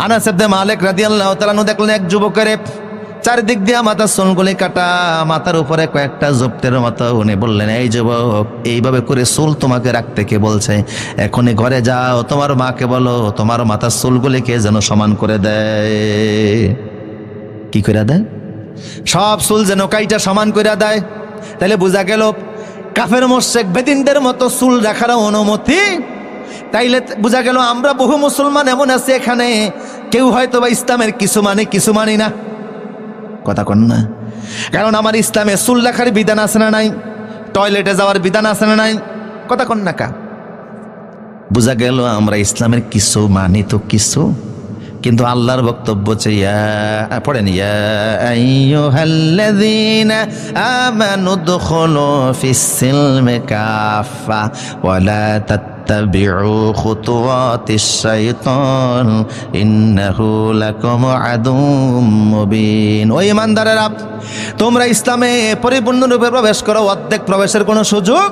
আনাস ইবনে মালিক রাদিয়াল্লাহু তাআলা আনহু দেখলেন এক যুবকের চারিদিক দিয়ে মাথার চুলগুলি কাটা, মাথার উপরে কয়েকটা জপ্তের মতো। উনি বললেন, এই যুবক, এইভাবে করে চুল তোমাকে রাখতে কে বলছে? এখনই ঘরে যাও, তোমার মাকে বলো তোমার মাথার চুলগুলিকে যেন সমান করে দেয়। কি করে দেয়? সব চুল যেন কাইটা সমান করে দেয়। তাহলে বোঝা গেল কাফের মুশরিক বেদিনদের মতো চুল রাখার অনুমতি। তাইলে বোঝা গেল আমরা বহু মুসলমান এমন আছে এখানে, কেউ হয়তো বা ইসলামের কিছু মানি না। কথা কন না? কারণ আমার ইসলামে চুল রাখার বিধান আছে না নাই? টয়লেটে যাওয়ার বিধান আছে না নাই? কথা কন না কা? বোঝা গেল আমরা ইসলামের কিছু মানি তো কিছু, কিন্তু আল্লাহর বক্তব্য পড়েন, ইয়া আইয়ুহাল্লাযীনা আমানু দুখুলু ফিস-সিলমি কাফা ওয়া লা তাত্তাবিউ খুতুওয়াতিশ শাইতান ইন্নাহু লাকুম আদুউম মুবিন। ও ঈমানদারেরা, তোমরা ইসলামে পরিপূর্ণরূপে প্রবেশ করো, অর্ধেক প্রবেশের কোনো সুযোগ